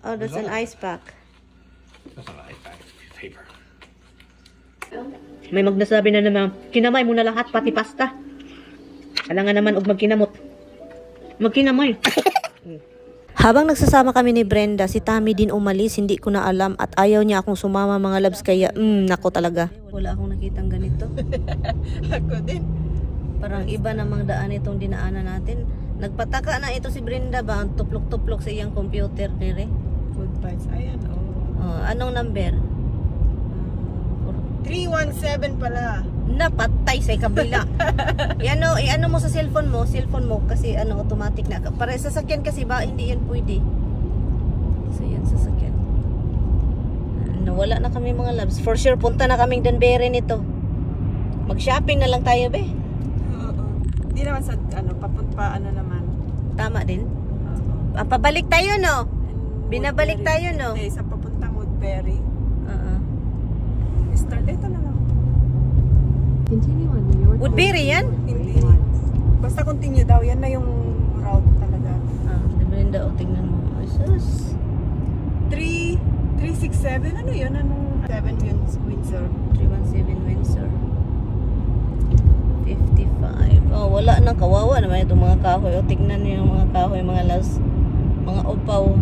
Oh, that's an ice pack. That's not an ice pack. It's paper. May magnasabi na naman, kinamay mo na lahat, pati pasta. Kailangan naman og magkinamot. Magkinamay. Habang nagsasama kami ni Brenda, si Tammy din umalis, hindi ko na alam at ayaw niya akong sumama mga labs kaya nako talaga. Wala akong nakitang ganito. Ako din. Parang iba namang daan itong dinaanan natin. Nagpataka na ito si Brenda ba, tuplok-tuplok sa iyang computer nire. Good vibes. Ayan, Anong number? 317 pala. Napatay sa kabila. Ano mo sa cellphone mo kasi automatic na. Para sa sasakyan kasi ba hindi yan pwede. So yan sasakyan. Nawala na kami mga labs. For sure punta na kaming Danbury nito. Mag-shopping na lang tayo be. Hindi naman sa papunta naman. Tama din. Pabalik tayo no. Binabalik tayo no. Hindi sa papuntang Woodbury. Start ito na lang. Continue on New York. Woodbury yan? Hindi. Basta continue daw. Yan na yung route talaga. Brenda, tingnan mo. Jesus. 367? Ano yun? Anong 7 yun? Windsor. 317 Windsor. 55. Oh, wala nang kawawa naman itong mga kahoy. Tingnan niyo yung mga kahoy, mga las, mga upaw.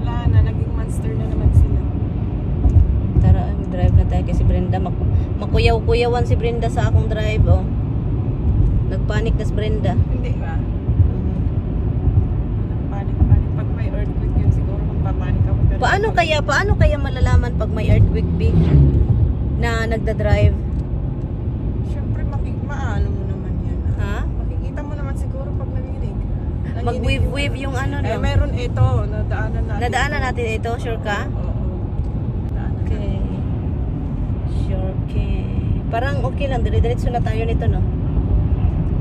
Wala na. Naging monster na naman sila. Tara, mag-drive na tayo kasi Brenda. Makuyaw-kuyawan si Brenda sa akong drive, oh. Nagpanik na si Brenda. Hindi ba? Panik. Pag may earthquake yun, siguro magpapanik ako. Pero Paano kaya malalaman pag may earthquake big na nagda-drive? Siyempre, maano mo naman yan. Ha? Makikita mo naman siguro pag nanginig. Mag-wave yung no? Meron ito. Nadaanan natin. Nadaanan natin ito, sure ka? Oo. Okay. Sure ka. Parang okay lang, dire-diretso na tayo nito, no?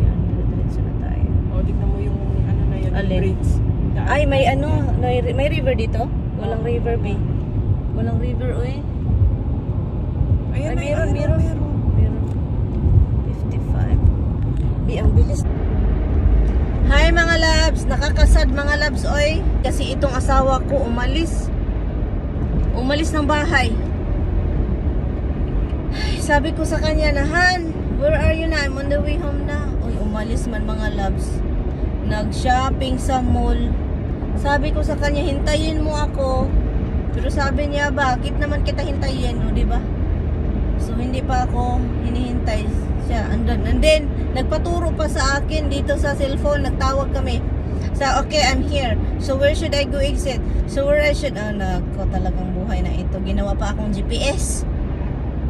Yan, dire-diretso na tayo. O, tignan mo yung na yun, Alin? bridge. Ay, may may river dito? Walang river, B. Walang river, uy. Ayan, Ay, meron. 55. B, ang bilis. Hi mga labs, nakakasad mga labs, oy. Kasi itong asawa ko umalis ng bahay. Ay, sabi ko sa kanya na, Han, where are you na? I'm on the way home na. Oy, umalis man mga labs. Nag-shopping sa mall. Sabi ko sa kanya, hintayin mo ako. Pero sabi niya, bakit naman kita hintayin, no, di ba? So hindi pa ako hinihintay siya. And then nagpaturo pa sa akin dito sa cellphone, nagtawag kami. So okay, I'm here. So where should I go exit? So where I should nako, talagang buhay na ito. Ginawa pa akong GPS.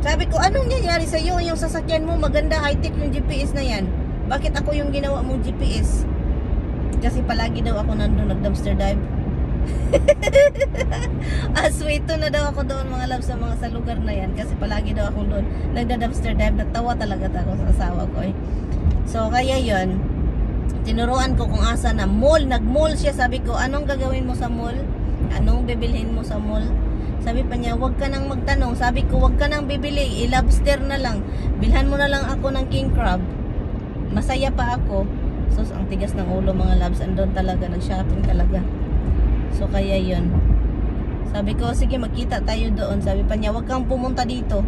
Sabi ko, anong nangyayari sa iyo? Yung sasakyan mo maganda, high-tech yung GPS na yan. Bakit ako yung ginawa mong GPS? Kasi palagi daw ako nandun nag-dumpster dive. Aswito na daw ako doon mga love sa lugar na yan kasi palagi daw akong doon nagda-dumpster dive. Natawa talaga ako sa asawa ko eh. So kaya yun, tinuruan ko kung asa na mall. Nag-mall siya. Sabi ko, anong gagawin mo sa mall? Anong bibilhin mo sa mall? Sabi pa niya, wag ka nang magtanong. Sabi ko, wag ka nang bibili, i-lobster na lang. Bilhan mo na lang ako ng king crab. Masaya pa ako. So ang tigas ng ulo mga labs, andun talaga, nag-shopping talaga. So kaya yun, sabi ko, sige magkita tayo doon. Sabi pa niya, wag kang pumunta dito.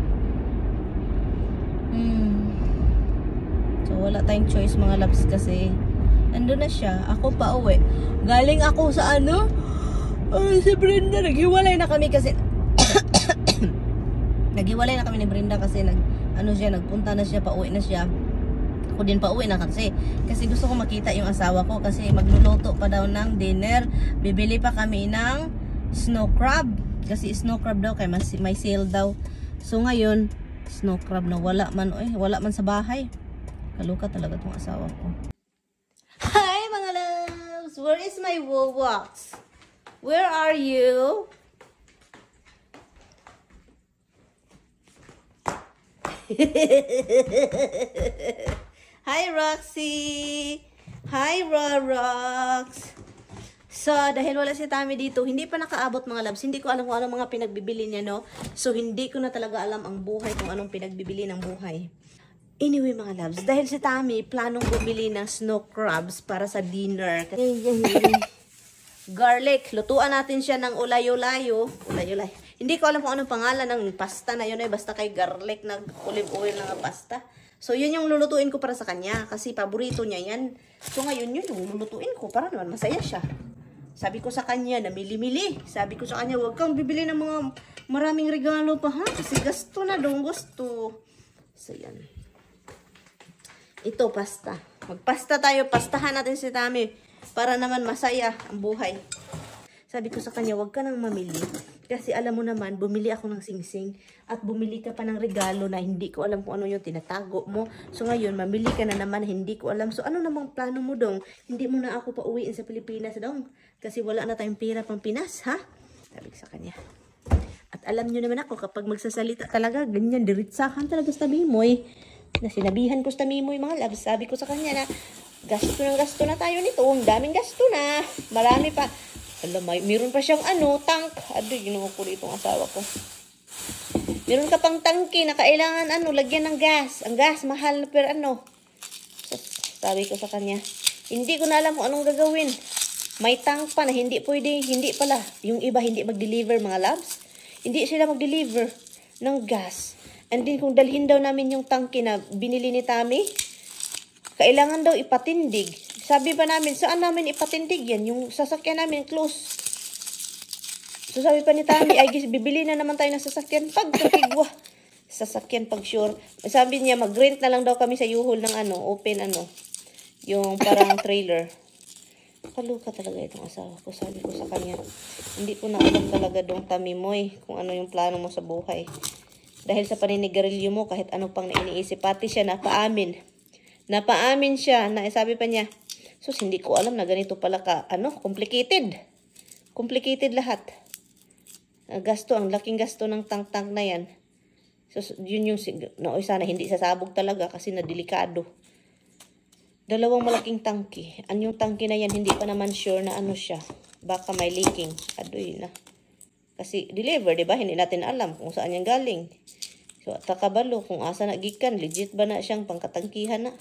So wala tayong choice mga labs kasi andun na siya, ako pa uwi. Galing ako sa si Brenda, naghiwalay na kami kasi naghiwalay na kami ni Brenda kasi nagpunta na siya, pauwi na siya. Ako din pauwi na kasi gusto ko makita yung asawa ko kasi magluluto pa daw ng dinner. Bibili pa kami ng snow crab kasi snow crab daw kay may sale daw. So ngayon snow crab na wala man sa bahay. Kaluka talaga tong asawa ko. Hi mga loves, where is my Woolworths? Where are you? Hi Roxy! Hi Rox! So, dahil wala si Tammy dito, hindi pa nakaabot mga labs. Hindi ko alam kung anong mga pinagbibili niya, no? So, hindi ko na talaga alam ang buhay kung anong pinagbibili ng buhay. Anyway mga labs, dahil si Tammy planong bumili ng snow crabs para sa dinner. garlic. Lutuan natin siya ng ulayo-layo. Ulayo-layo. Hindi ko alam kung anong pangalan ng pasta na yun. Basta kay garlic na olive oil na pasta. So, yun yung lulutuin ko para sa kanya. Kasi paborito niya yan. So, ngayon yun yung lulutuin ko para naman masaya siya. Sabi ko sa kanya, namili-mili. Sabi ko sa kanya, huwag kang bibili ng mga maraming regalo pa, ha? Kasi gasto na dong, gusto. So, yan. Ito, pasta. Magpasta tayo. Pastahan natin si Tami para naman masaya ang buhay. Sabi ko sa kanya, huwag ka nang mamili. Kasi alam mo naman, bumili ako ng singsing at bumili ka pa ng regalo na hindi ko alam kung ano yung tinatago mo. So ngayon, mamili ka na naman, hindi ko alam. So ano namang plano mo dong? Hindi mo na ako pauwiin sa Pilipinas dong. Kasi wala na tayong pera pang Pinas, ha? Sabi ko sa kanya. At alam nyo naman ako, kapag magsasalita talaga, ganyan, diritsahan talaga sa Mimoy. Na sinabihan ko sa Mimoy, mga loves. Sabi ko sa kanya na, gasto na tayo nito. Ang daming gasto na. Marami pa. Alam, meron pa siyang tank. Adoy, ginawa ko rito ang asawa ko. Meron ka pang tangke na kailangan lagyan ng gas. Ang gas, mahal na per So, sabi ko sa kanya, hindi ko na alam kung anong gagawin. May tank pa na hindi pwede, hindi pala. Yung iba hindi mag-deliver, mga loves. Hindi sila mag-deliver ng gas. And then kung dalhin daw namin yung tangke na binili ni Tami, kailangan daw ipatindig. Sabi pa namin, saan namin ipatindig yan? Yung sasakyan namin, close. So sabi pa ni Tami, ay bibili na naman tayo ng sasakyan pag tukigwa. Sasakyan pag sure. Sabi niya, mag-rent na lang daw kami sa Yuhol ng open yung parang trailer. Kaluka talaga itong asawa ko. Sabi ko sa kanya, hindi ko na alam talaga dong Tamimoy kung ano yung plano mo sa buhay. Dahil sa paninigarilyo mo, kahit ano pang iniisip, pati siya napaamin. Napaamin siya, na sabi pa niya, sus, hindi ko alam na ganito pala ka, complicated. Complicated lahat. Gasto, ang laking gasto ng tank-tank na yan. So, yun yung, sana hindi sasabog talaga kasi na delikado. Dalawang malaking tangke. Yung tangke na yan, hindi pa naman sure na siya. Baka may leaking. Adoy na. Kasi deliver, diba? Hindi natin alam kung saan yan galing. So, takabalo kung asa na gikan. Legit ba na siyang pangkatangkihan na?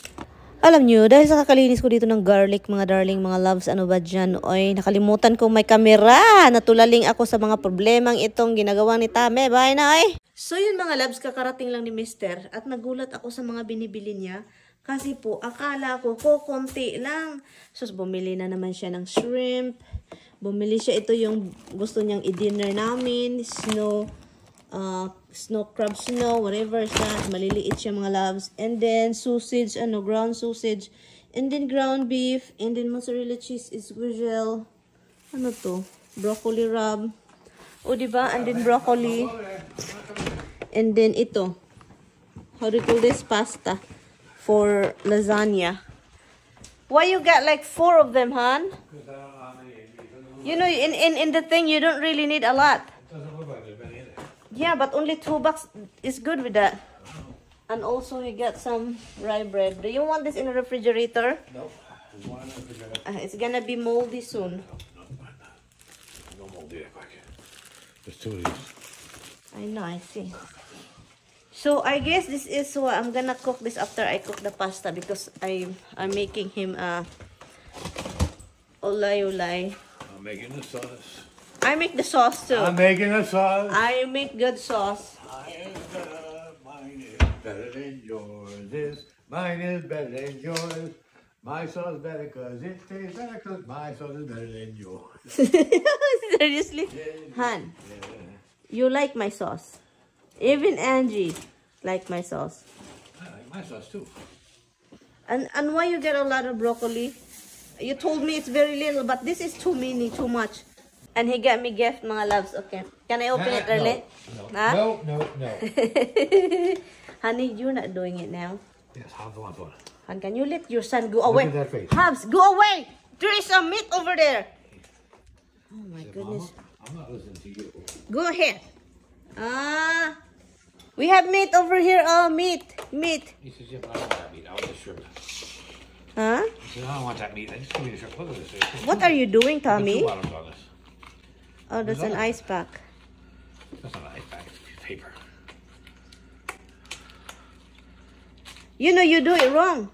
Alam nyo, dahil sa kakalinis ko dito ng garlic, mga darling, mga loves, ano ba dyan? Oy, nakalimutan kong may kamera. Natulaling ako sa mga problemang itong ginagawa ni Tame. Bye na, oy! So yun mga loves, kakarating lang ni Mister. At nagulat ako sa mga binibili niya. Kasi po, akala ko, konti lang. So, bumili na naman siya ng shrimp. Bumili siya, ito yung gusto niyang i-dinner namin. Snow crab snow, whatever siya. Maliliit siya mga loves. And then, sausage, ground sausage. And then, ground beef. And then, mozzarella cheese is Guzel. Ano to? Broccoli rub. O, diba? And then, broccoli. And then, ito. How do you call this? Pasta. For lasagna. Why you got like 4 of them, hon? You know, in the thing, you don't really need a lot. Doesn't look like there's many in it. Yeah, but only $2 is good with that. And also, you get some rye bread. Do you want this in a refrigerator? Nope. There's one in the refrigerator. It's gonna be moldy soon. No moldy that quick. There's 2 of these. I know, I see. So I guess this is what I'm gonna cook this after I cook the pasta because I'm making him olay. I'm making the sauce. I make the sauce too. I'm making the sauce. I make good sauce. Mine is better than yours. Mine is better than yours. My sauce is better because it tastes better because my sauce is better than yours. Seriously? Han, you like my sauce. Even Angie like my sauce. I like my sauce too. And why you get a lot of broccoli? You told me it's very little, but this is too much. And he got me gift, mga loves. Okay. Can I open it early? No. Huh? No. Honey, you're not doing it now. Yes, Hobbs wants one. Han, can you let your son go away? at that face. Hobbs, go away! There is some meat over there. Oh my goodness. Mama, I'm not listening to you. Go ahead. We have meat over here. Oh, meat. He says, yeah, but I don't want that meat. I want the shrimp. Huh? He says, I don't want that meat. Just give me the shrimp. Look at this. What are you doing, Tommy? 2 bottoms on this. Oh, that's an ice pack. That's not an ice pack. It's paper. You know you do it wrong.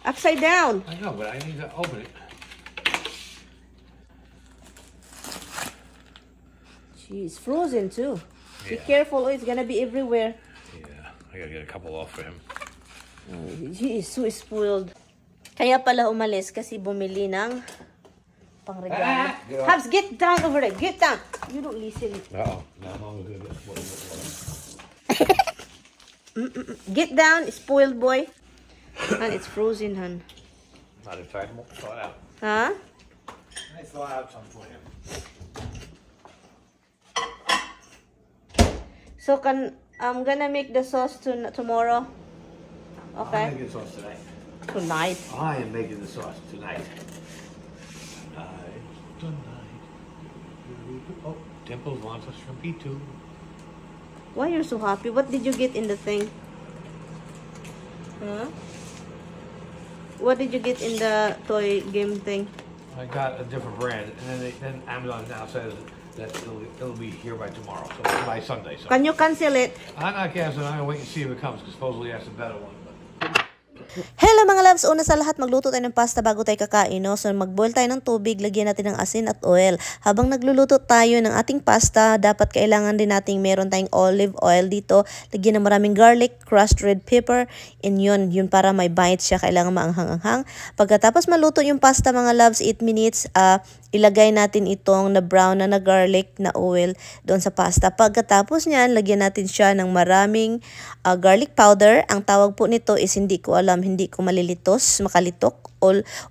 Upside down. I know, but I need to open it. Jeez, frozen too. Be Yeah. careful, oh, it's gonna be everywhere. Yeah, I gotta get a couple off for him. Oh, he is so spoiled. Kaya pala umalis kasi bumili ng pangregalo. Get off. Habs, get down over there. Get down. You don't listen. Uh-oh. Now I'm almost gonna get what. Get down, spoiled boy. And it's frozen, hun. Not inside. Thaw it out. Huh? I thaw out some for him. So I'm gonna make the sauce tomorrow. Okay. I'm making the sauce tonight. Tonight. I am making the sauce tonight. Tonight. Oh, Dimple wants a shrimpy too. Why you're so happy? What did you get in the thing? Huh? What did you get in the toy game thing? I got a different brand, and then Amazon now says that it'll be here by tomorrow, so by Sunday. So Can you cancel it? I'm not canceling. I'm gonna wait and see if it comes, because supposedly that's a better one. But Hello mga loves! Una sa lahat, magluto tayo ng pasta bago tayo kakain. No? So mag-boil tayo ng tubig, lagyan natin ng asin at oil. Habang nagluluto tayo ng ating pasta, dapat kailangan din nating meron tayong olive oil dito. Lagyan ng maraming garlic, crushed red pepper, and yun para may bite siya. Kailangan maanghang-anghang. Pagkatapos maluto yung pasta mga loves, 8 minutes, ilagay natin itong na brown na garlic na oil doon sa pasta. Pagkatapos niyan, lagyan natin siya ng maraming garlic powder. Ang tawag po nito is hindi ko alam, hindi ko malilitos, makalitok,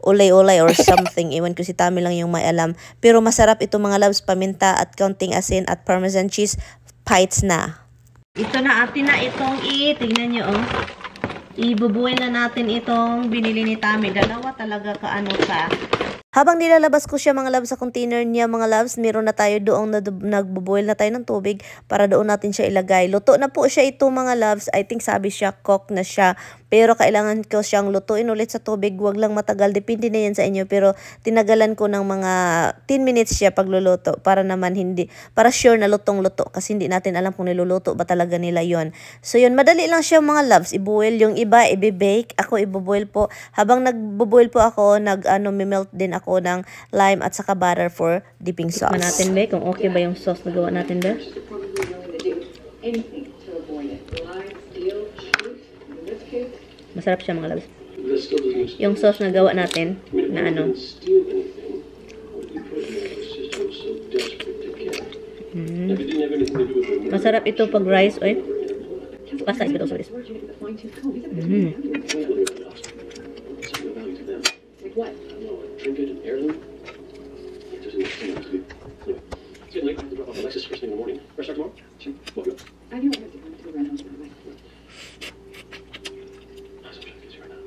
ulay-ulay or something. Iwan ko si Tami lang yung may alam. Pero masarap ito mga loves, paminta at kaunting asin at parmesan cheese, bites na. Ito na atin na itong tignan nyo oh. Ibubuin na natin itong binili ni Tami. Dalawa talaga kaano ka. Habang nilalabas ko siya mga loves sa container niya mga loves, meron na tayo doong nagbo-boil na tayo ng tubig para doon natin siya ilagay. Luto na po siya ito mga loves. I think sabi siya cook na siya. Pero kailangan ko siyang lutuin ulit sa tubig. Huwag lang matagal. Depende na yan sa inyo. Pero tinagalan ko ng mga 10 minutes siya pagluluto para naman para sure na lutong-luto. Kasi hindi natin alam kung niluluto ba talaga nila yon. So yun, madali lang siya mga loves. I-boil yung iba, i-bake. Ako i-boil po. Habang nag-boil po ako, melt din ako ng lime at saka butter for dipping sauce. Tikman natin, be, kung okay ba yung sauce na gawa natin, be. Masarap siya mga loves. Yung sauce na gawa natin, na Masarap ito pag rice, oy. Pasta is better also this. Trinket and heirloom. It doesn't make sense. It's getting late. I have to drop off Alexis first thing in the morning. Rest start tomorrow? Sure. Well, good. I do have to go to the rental for my I'm so busy right now.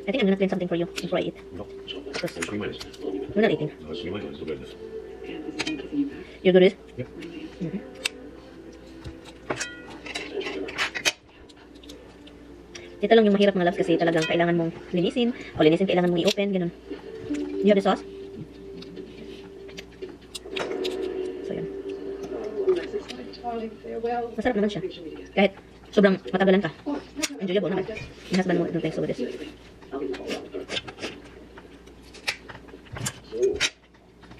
I think I'm gonna clean something for you before I eat. no, so Because 3 minutes. we're not eating. No, 3 minutes. Look at this. You do this? Yep. Ito lang yung mahirap mga loves kasi talagang kailangan mong linisin. O linisin, kailangan mong i-open, ganun. You have the sauce? So, yan. Masarap naman siya. Kahit sobrang matagalan ka. Enjoyable naman. Yung husband mo, don't think so with this.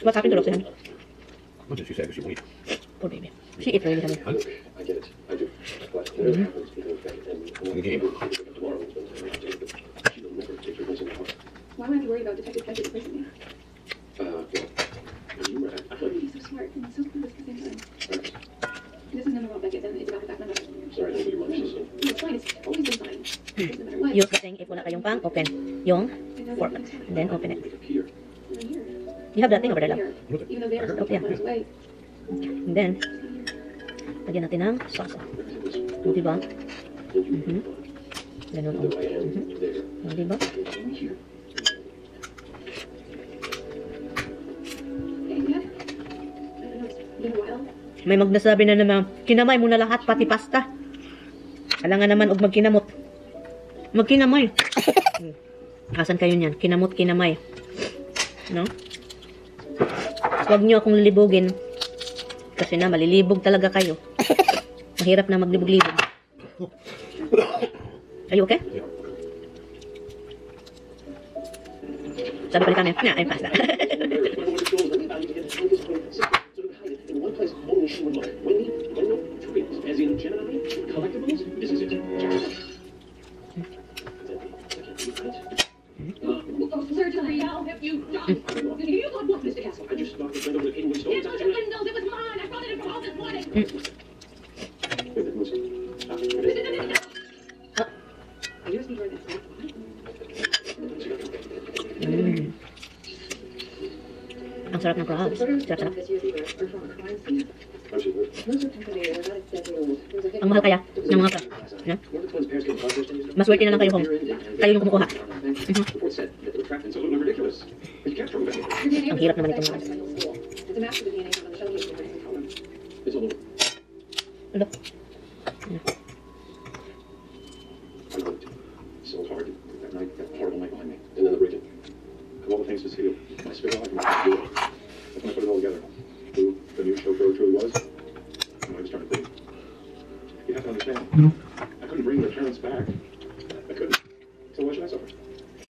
What happened to Roxanne? What did she say? She won't eat. Poor baby. She ate really heavy. Huh? I get it. I do. But The game. tomorrow, she'll never take your medicine out. Why am I have to worry about Detective Fletcher replacing me? Well, you were. I thought He's so smart and so clueless at the same time. This is never about Beckett, and it's about the fact that I'm not sorry, I didn't your mom's sister. It's fine, it's always been fine. It doesn't matter what. Use the thing if wala kayong pang, open yung fork. And then open it. Make up here. I'm here. You have that thing over there, love. Here. Even though they are Oh, yeah. miles away. And then, lagyan natin ng sauce. O, diba? Ganun, o. O, diba? Hey, Dad. I know it's been a while. May magnasabi na naman, kinamay mo na lahat, pati pasta. Kailangan naman og magkinamot. Magkinamay. Asan kayo niyan? Kinamot, kinamay. No? Huwag niyo akong lilibugin. Kasi na, malilibog talaga kayo. Mahirap na maglibog-libog. Are you okay? Sabi pa ni Tami, na, ay pasta. In one place, only she would look. Wendy, trivials, as in Gemini, collectibles, this is it. Sir Terrell, have you done? You got what, Mr. Castle? I just knocked the friend over the Hayden store. It wasn't Windows, it was mine. I brought it in from home this morning. Ang sarap ng crabs. Sarap-sarap. Ang mahal kaya ng mga crabs. No? Maswerte na lang kayo kung kayo yung kumukuha. Ang hirap naman itong mga. Ano? So hard. That night, that horrible night behind me. And then the break-in. Of all the things to see, I spit out like a do it. That's when I put it all together. Who the new chauffeur truly was. And I was starting to think. You have to understand. I couldn't bring their parents back. I couldn't. So why should I suffer?